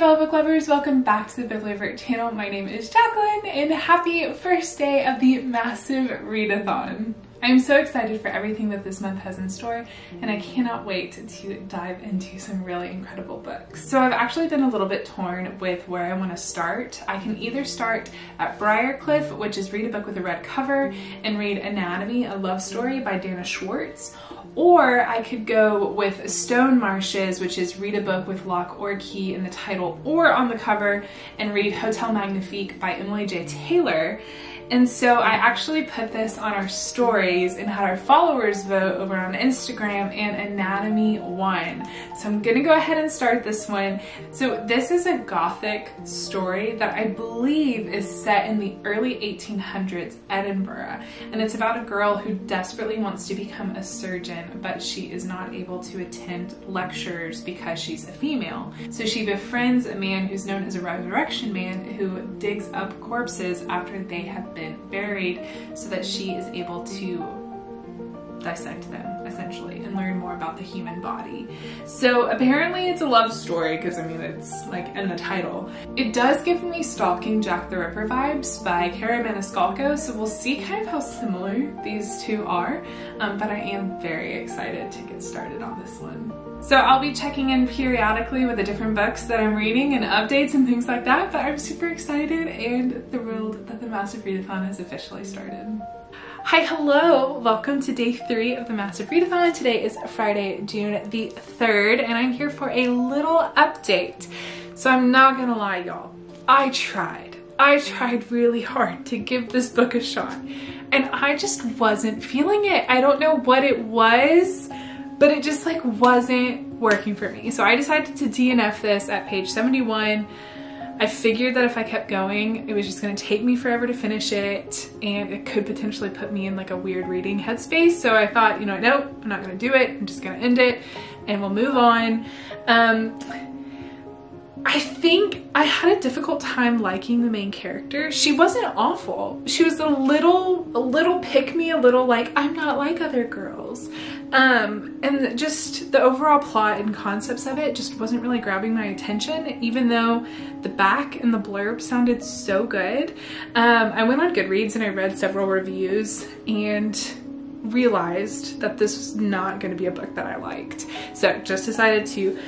fellow book lovers, welcome back to the Bibliovert channel. My name is Jacqueline and happy first day of the Maassive Readathon. I'm so excited for everything that this month has in store and I cannot wait to dive into some really incredible books. So I've actually been a little bit torn with where I want to start. I can either start at Briarcliff, which is read a book with a red cover, and read Anatomy, a love story by Dana Schwartz, or I could go with Stone Marshes, which is read a book with lock or key in the title or on the cover, and read Hotel Magnifique by Emily J. Taylor. And so I actually put this on our stories and had our followers vote over on Instagram, and Anatomy won. So I'm gonna go ahead and start this one. So this is a Gothic story that I believe is set in the early 1800s Edinburgh. And it's about a girl who desperately wants to become a surgeon, but she is not able to attend lectures because she's a female. So she befriends a man who's known as a resurrection man who digs up corpses after they have been buried so that she is able to dissect them essentially and learn more about the human body. So apparently it's a love story because I mean it's like in the title. It does give me Stalking Jack the Ripper vibes by Cara Maniscalco, so we'll see kind of how similar these two are, but I am very excited to get started on this one. So I'll be checking in periodically with the different books that I'm reading and updates and things like that, but I'm super excited and thrilled that the Maassive Readathon has officially started. Hi, hello! Welcome to day 3 of the Maassive Readathon. Today is Friday, June the 3rd, and I'm here for a little update. So I'm not gonna lie, y'all. I tried really hard to give this book a shot, and I just wasn't feeling it. I don't know what it was, but it just like wasn't working for me. So I decided to DNF this at page 71. I figured that if I kept going, it was just gonna take me forever to finish it and it could potentially put me in like a weird reading headspace. So I thought, you know, no, I'm not gonna do it. I'm just gonna end it and we'll move on. I think I had a difficult time liking the main character. She wasn't awful. She was a little pick-me, a little like, I'm not like other girls. And just the overall plot and concepts of it just wasn't really grabbing my attention, even though the back and the blurb sounded so good. I went on Goodreads and I read several reviews and realized that this was not going to be a book that I liked. So just decided to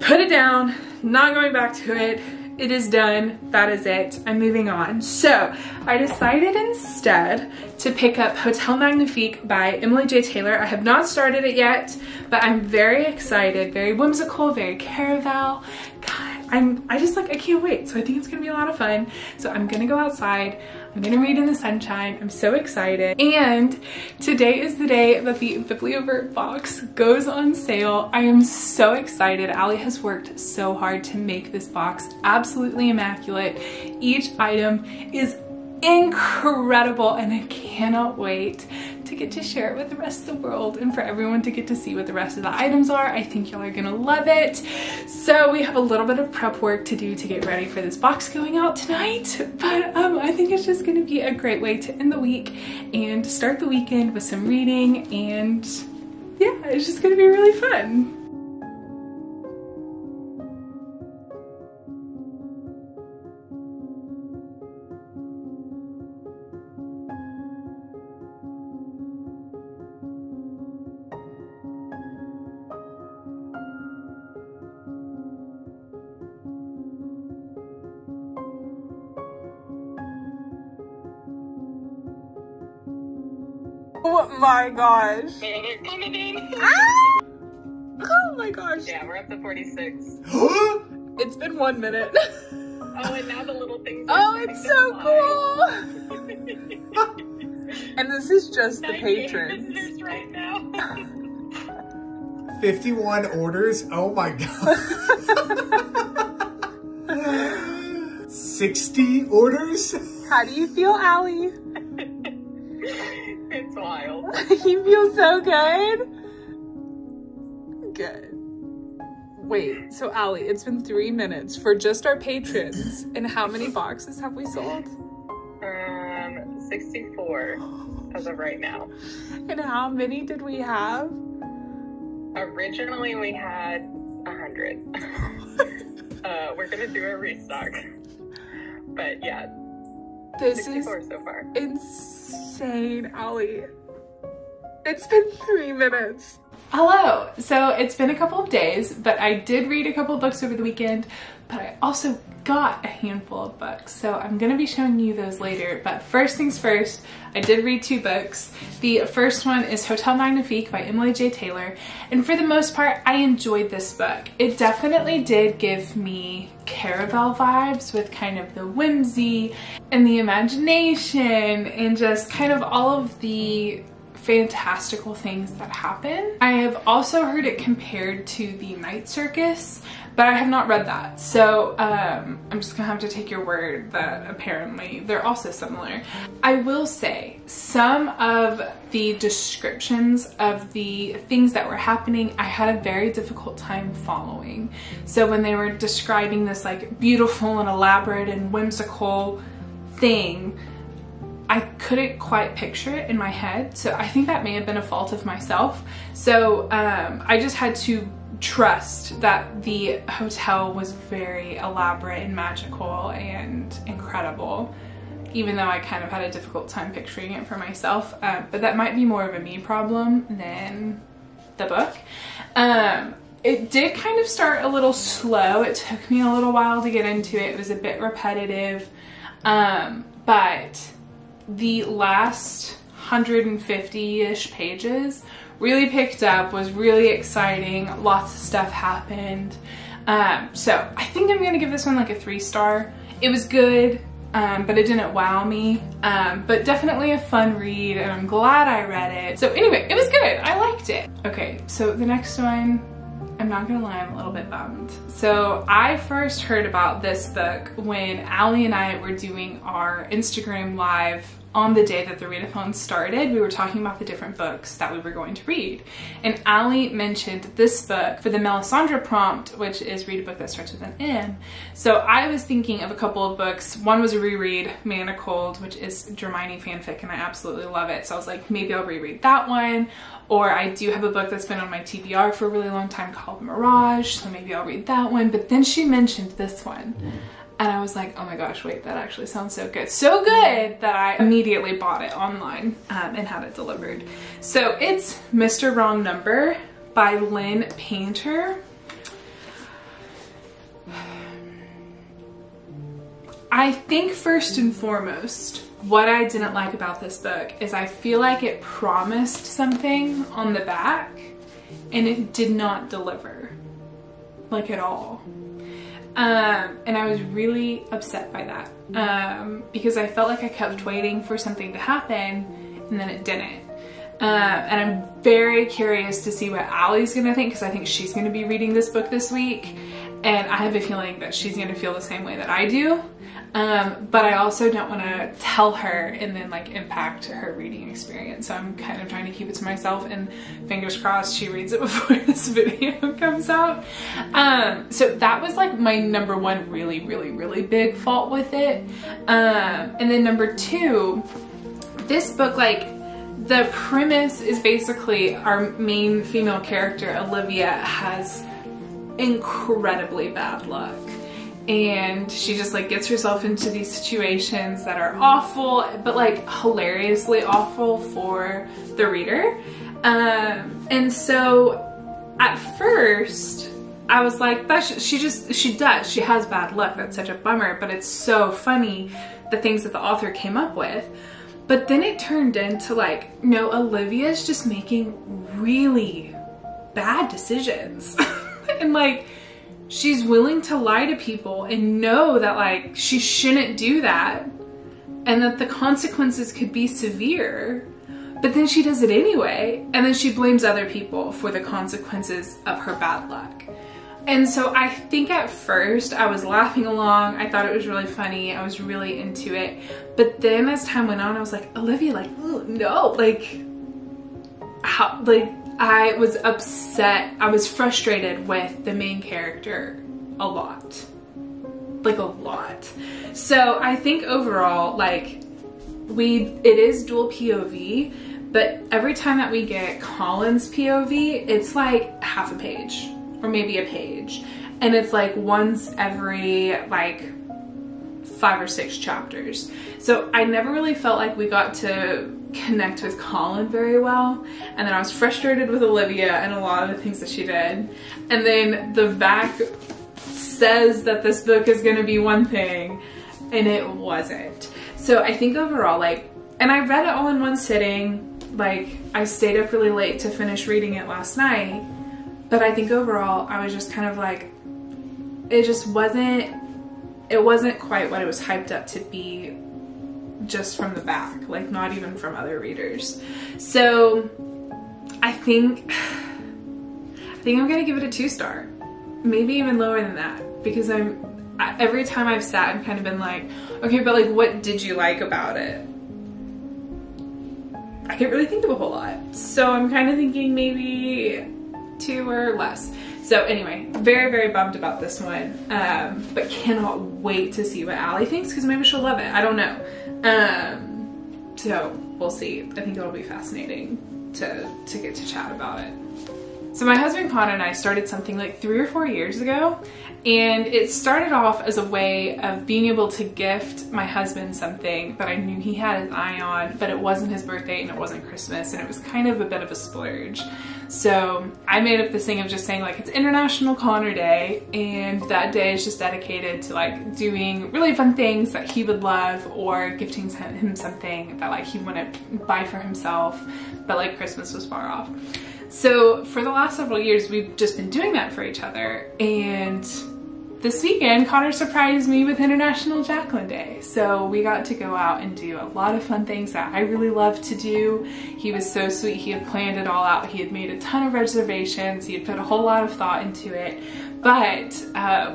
put it down, not going back to it. It is done. That is it. I'm moving on. So I decided instead to pick up Hotel Magnifique by Emily J. Taylor. I have not started it yet, but I'm very excited, very whimsical, very Caraval. God, I can't wait. So I think it's gonna be a lot of fun. So I'm gonna go outside. I'm gonna read in the sunshine. I'm so excited. And today is the day that the Bibliovert box goes on sale. I am so excited. Allie has worked so hard to make this box absolutely immaculate. Each item is incredible and I cannot wait to get to share it with the rest of the world and for everyone to get to see what the rest of the items are. I think y'all are gonna love it. So we have a little bit of prep work to do to get ready for this box going out tonight, but I think it's just gonna be a great way to end the week and start the weekend with some reading, and yeah, it's just gonna be really fun. Oh my gosh. They're coming in. Ah! Oh my gosh. Yeah, we're up to 46. It's been 1 minute. Oh, and now the little things. Oh, it's so cool. And this is just the patrons. Visitors right now. 51 orders? Oh my god. 60 orders? How do you feel, Allie? It's wild. You feel so good? Good. Wait, so Allie, it's been 3 minutes for just our patrons. And how many boxes have we sold? 64 as of right now. And how many did we have? Originally we had 100. We're gonna do a restock. But yeah, This is 64 so far. insane, Allie. It's been 3 minutes. Hello. So it's been a couple of days, but I did read a couple of books over the weekend, but I also got a handful of books. So I'm going to be showing you those later. But first things first, I did read 2 books. The first one is Hotel Magnifique by Emily J. Taylor. And for the most part, I enjoyed this book. It definitely did give me Caraval vibes with kind of the whimsy and the imagination and just kind of all of the fantastical things that happen. I have also heard it compared to The Night Circus, but I have not read that. So I'm just gonna have to take your word that apparently they're also similar. I will say some of the descriptions of the things that were happening, I had a very difficult time following. So when they were describing this like beautiful and elaborate and whimsical thing, I couldn't quite picture it in my head. So I think that may have been a fault of myself. So I just had to trust that the hotel was very elaborate and magical and incredible, even though I kind of had a difficult time picturing it for myself. But that might be more of a me problem than the book. It did kind of start a little slow. It took me a little while to get into it. It was a bit repetitive, but the last 150-ish pages really picked up, was really exciting, lots of stuff happened. So I think I'm gonna give this one like a 3-star. It was good, but it didn't wow me, but definitely a fun read, and I'm glad I read it. So anyway, it was good, I liked it. Okay, so the next one, I'm not gonna lie, I'm a little bit bummed. So I first heard about this book when Allie and I were doing our Instagram live on the day that the readathon started. We were talking about the different books that we were going to read. And Allie mentioned this book for the Melisandre prompt, which is read a book that starts with an M. So I was thinking of a couple of books. One was a reread, Manacled, which is Hermione fanfic, and I absolutely love it. So I was like, maybe I'll reread that one. Or I do have a book that's been on my TBR for a really long time called Mirage, so maybe I'll read that one. But then she mentioned this one. And I was like, oh my gosh, wait, that actually sounds so good. So good that I immediately bought it online and had it delivered. So it's Mr. Wrong Number by Lynn Painter. I think first and foremost, what I didn't like about this book is I feel like it promised something on the back and it did not deliver, like at all. And I was really upset by that because I felt like I kept waiting for something to happen and then it didn't. And I'm very curious to see what Allie's gonna think, because I think she's gonna be reading this book this week, and I have a feeling that she's gonna feel the same way that I do. But I also don't want to tell her and then like impact her reading experience. So I'm kind of trying to keep it to myself, and fingers crossed she reads it before this video comes out. So that was like my number one really big fault with it. And then number 2, this book, like the premise is basically our main female character, Olivia, has incredibly bad luck. And she just like gets herself into these situations that are awful, but like hilariously awful for the reader. And so at first I was like, she has bad luck. That's such a bummer, but it's so funny the things that the author came up with. But then it turned into like, no, Olivia's just making really bad decisions. And like, she's willing to lie to people and know that like she shouldn't do that and that the consequences could be severe, but then she does it anyway, and then she blames other people for the consequences of her bad luck. And so I think at first I was laughing along, I thought it was really funny, I was really into it, but then as time went on I was like, Olivia, like, no, like, how, like, I was upset, I was frustrated with the main character a lot. Like a lot. So I think overall, like, it is dual POV, but every time that we get Colin's POV, it's like half a page or maybe a page. and it's like once every like 5 or 6 chapters. So I never really felt like we got to connect with Colin very well, and then I was frustrated with Olivia and a lot of the things that she did, and then the back says that this book is going to be one thing and it wasn't. So I think overall, like, and I read it all in one sitting, like I stayed up really late to finish reading it last night, but I think overall I was just kind of like, it wasn't quite what it was hyped up to be just from the back, like not even from other readers. So I think I'm gonna give it a 2-star, maybe even lower than that, because every time I've sat and kind of been like, okay, but like what did you like about it? I can't really think of a whole lot. So I'm kind of thinking maybe 2 or less. So anyway, very, very bummed about this one, but cannot wait to see what Allie thinks, because maybe she'll love it. I don't know. So we'll see. I think it'll be fascinating to get to chat about it. So my husband Connor and I started something like 3 or 4 years ago, and it started off as a way of being able to gift my husband something that I knew he had his eye on, but it wasn't his birthday and it wasn't Christmas, and it was kind of a bit of a splurge. So I made up this thing of just saying like, it's International Connor Day, and that day is just dedicated to like doing really fun things that he would love, or gifting him something that like he wouldn't buy for himself, but like Christmas was far off. So for the last several years, we've just been doing that for each other, and this weekend, Connor surprised me with International Jacqueline Day. So we got to go out and do a lot of fun things that I really love to do. He was so sweet. He had planned it all out. He had made a ton of reservations. He had put a whole lot of thought into it. But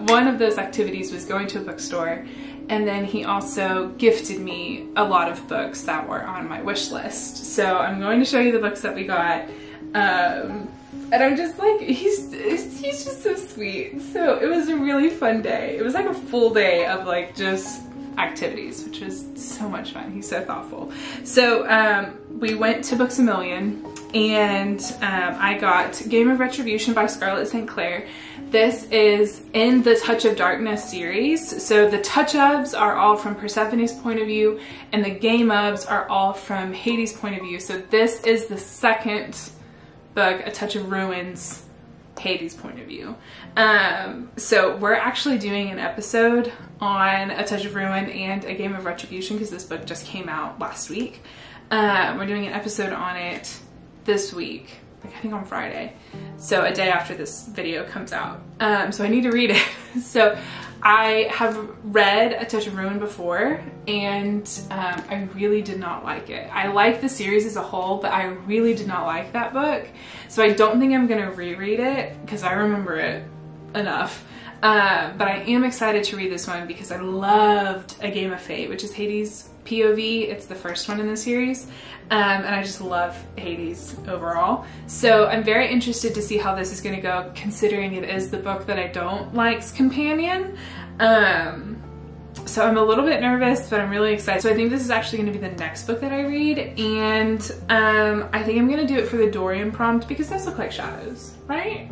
one of those activities was going to a bookstore. And then he also gifted me a lot of books that were on my wish list. So I'm going to show you the books that we got. And I'm just like, he's just so sweet. So it was a really fun day. It was like a full day of like just activities, which was so much fun. He's so thoughtful. So we went to Books A Million, and I got Game of Retribution by Scarlett St. Clair. This is in the Touch of Darkness series. So the Touch ofs are all from Persephone's point of view, and the Game ofs are all from Hades' point of view. So this is the second book, A Touch of Ruins, Hades' point of view. So we're actually doing an episode on A Touch of Ruin and A Game of Retribution, because this book just came out last week. We're doing an episode on it this week, like I think on Friday, so a day after this video comes out. So I need to read it. So I have read A Touch of Ruin before, and I really did not like it. I like the series as a whole, but I really did not like that book. So I don't think I'm gonna reread it, because I remember it enough. But I am excited to read this one because I loved A Game of Fate, which is Hades' POV. It's the first one in the series. And I just love Hades overall. So I'm very interested to see how this is gonna go, considering it is the book that I don't like's companion. So I'm a little bit nervous, but I'm really excited. So I think this is actually gonna be the next book that I read, and I think I'm gonna do it for the Dorian prompt, because those look like shadows, right?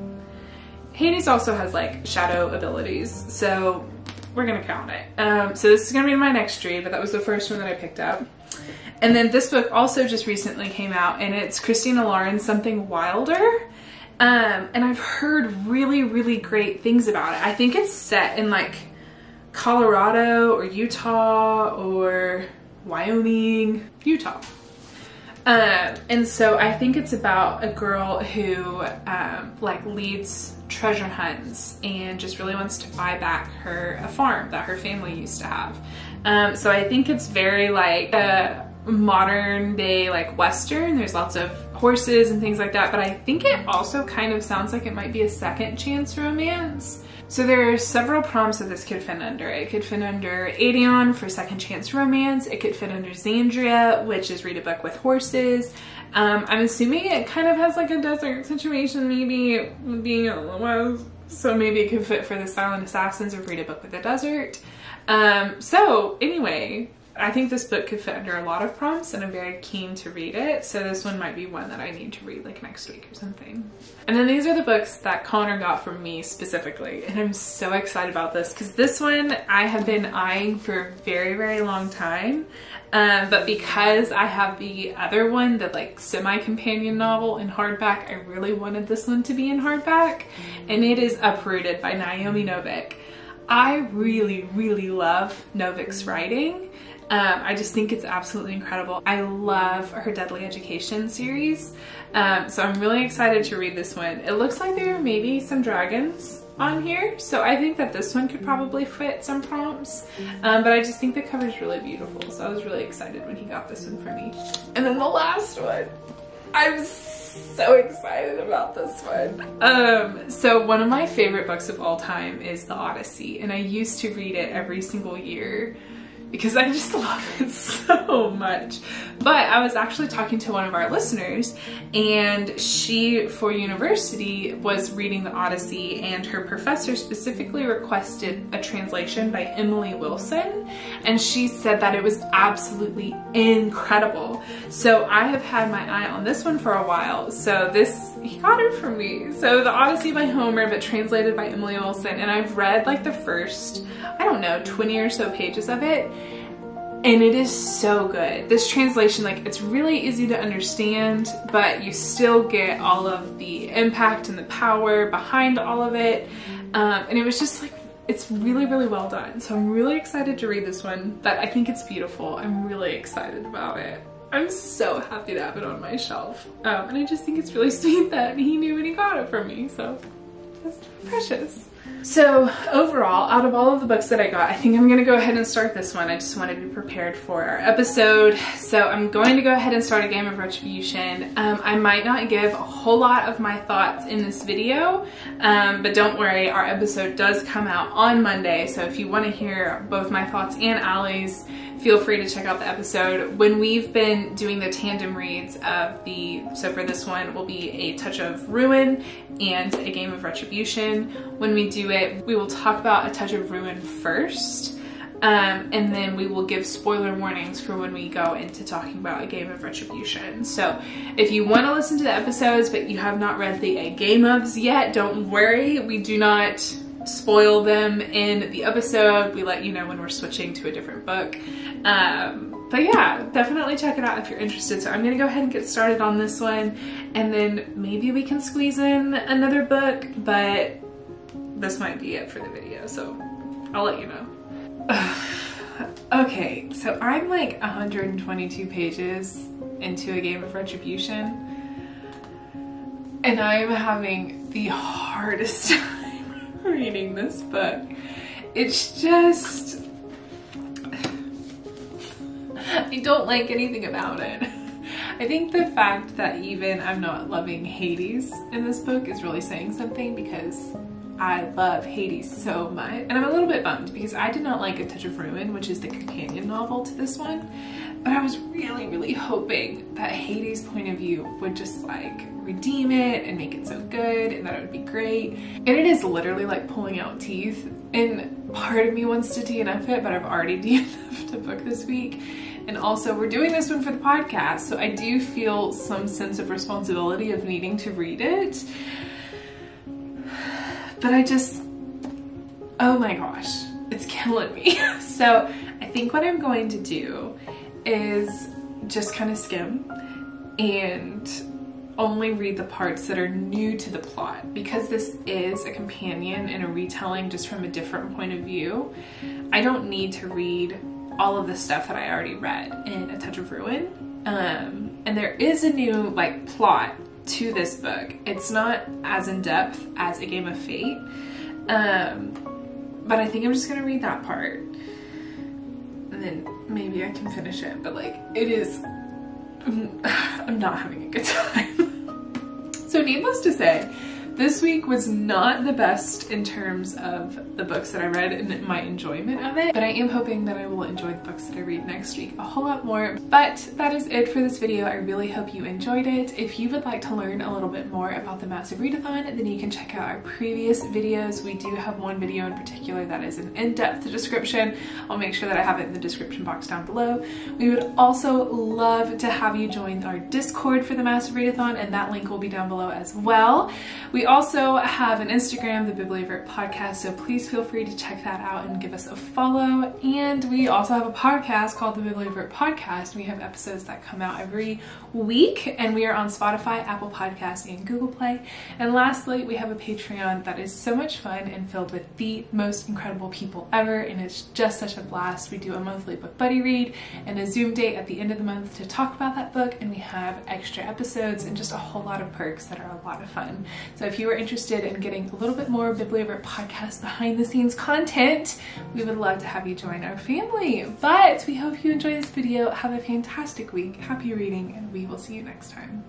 Hades also has like shadow abilities, so we're gonna count it. So this is gonna be my next read, but that was the first one that I picked up. And then this book also just recently came out, and it's Christina Lauren's Something Wilder. And I've heard really, really great things about it. I think it's set in like Colorado or Utah or Wyoming, Utah. And so I think it's about a girl who like leads treasure hunts and just really wants to buy back a farm that her family used to have. So I think it's very like a modern day like Western. There's lots of horses and things like that, but I think it also kind of sounds like it might be a second chance romance. So there are several prompts that this could fit under. It could fit under Aedeon for second chance romance. It could fit under Xandria, which is read a book with horses. I'm assuming it kind of has like a desert situation, maybe being a so maybe it could fit for the Silent Assassins or read a book with a desert. So anyway, I think this book could fit under a lot of prompts, and I'm very keen to read it. So this one might be one that I need to read like next week or something. And then these are the books that Connor got from me specifically. And I'm so excited about this because this one I have been eyeing for a very, very long time. But because I have the other one, the like semi-companion novel in hardback, I really wanted this one to be in hardback. And it is Uprooted by Naomi Novik. I really, really love Novik's writing. I just think it's absolutely incredible. I love her Deadly Education series. So I'm really excited to read this one. It looks like there may be some dragons on here, so I think that this one could probably fit some prompts. But I just think the cover is really beautiful, so I was really excited when he got this one for me. And then the last one, I'm so excited about this one. So one of my favorite books of all time is The Odyssey, and I used to read it every single year because I just love it so much. But I was actually talking to one of our listeners, and she, for university, was reading The Odyssey, and her professor specifically requested a translation by Emily Wilson, and she said that it was absolutely incredible. So I have had my eye on this one for a while. So he got it for me. So The Odyssey by Homer, but translated by Emily Wilson, and I've read like the first, I don't know, 20 or so pages of it. And it is so good. This translation, like, it's really easy to understand, but you still get all of the impact and the power behind all of it. And it was just like, it's really, really well done. So I'm really excited to read this one, but I think it's beautiful. I'm really excited about it. I'm so happy to have it on my shelf. And I just think it's really sweet that he knew when he got it from me. So that's precious. So overall, out of all of the books that I got, I think I'm going to go ahead and start this one. I just wanted to be prepared for our episode. So I'm going to go ahead and start A Game of Retribution. I might not give a whole lot of my thoughts in this video, but don't worry, our episode does come out on Monday. So if you want to hear both my thoughts and Allie's, feel free to check out the episode. When we've been doing the tandem reads of so for this one will be A Touch of Ruin and A Game of Retribution. When we do it, we will talk about A Touch of Ruin first, and then we will give spoiler warnings for when we go into talking about A Game of Retribution. So if you want to listen to the episodes but you have not read the A Game ofs yet, don't worry, we do not spoil them in the episode. We let you know when we're switching to a different book. But yeah, definitely check it out if you're interested. So I'm gonna go ahead and get started on this one, and then maybe we can squeeze in another book, but this might be it for the video, so I'll let you know. Okay, so I'm like 122 pages into A Game of Retribution, and I am having the hardest time reading this book. It's just, I don't like anything about it. I think the fact that even I'm not loving Hades in this book is really saying something, because I love Hades so much. And I'm a little bit bummed because I did not like A Touch of Ruin, which is the companion novel to this one. But I was really, really hoping that Hades' point of view would just like redeem it and make it so good, and that it would be great. And it is literally like pulling out teeth. And part of me wants to DNF it, but I've already DNF'd a book this week. And also we're doing this one for the podcast, so I do feel some sense of responsibility of needing to read it. But I just, oh my gosh, it's killing me. So I think what I'm going to do is just kind of skim and only read the parts that are new to the plot, because this is a companion and a retelling just from a different point of view. I don't need to read all of the stuff that I already read in A Touch of Ruin. And there is a new like plot to this book. It's not as in-depth as A Game of Fate, but I think I'm just gonna read that part and then maybe I can finish it. But like, it is, I'm not having a good time. So needless to say, This week was not the best in terms of the books that I read and my enjoyment of it, but I am hoping that I will enjoy the books that I read next week a whole lot more. But that is it for this video. I really hope you enjoyed it. If you would like to learn a little bit more about the Maassive Readathon, then you can check out our previous videos. We do have one video in particular that is an in-depth description. I'll make sure that I have it in the description box down below. We would also love to have you join our Discord for the Maassive Readathon, and that link will be down below as well. We also have an Instagram, the Bibliovertpodcast, so please feel free to check that out and give us a follow. And we also have a podcast called the Bibliovertpodcast. We have episodes that come out every week, and we are on Spotify, Apple Podcasts, and Google Play. And lastly, we have a Patreon that is so much fun and filled with the most incredible people ever, and it's just such a blast. We do a monthly book buddy read and a Zoom date at the end of the month to talk about that book, and we have extra episodes and just a whole lot of perks that are a lot of fun. So if you are interested in getting a little bit more Bibliovert podcast behind the scenes content, we would love to have you join our family. But we hope you enjoy this video. Have a fantastic week, happy reading, and we will see you next time.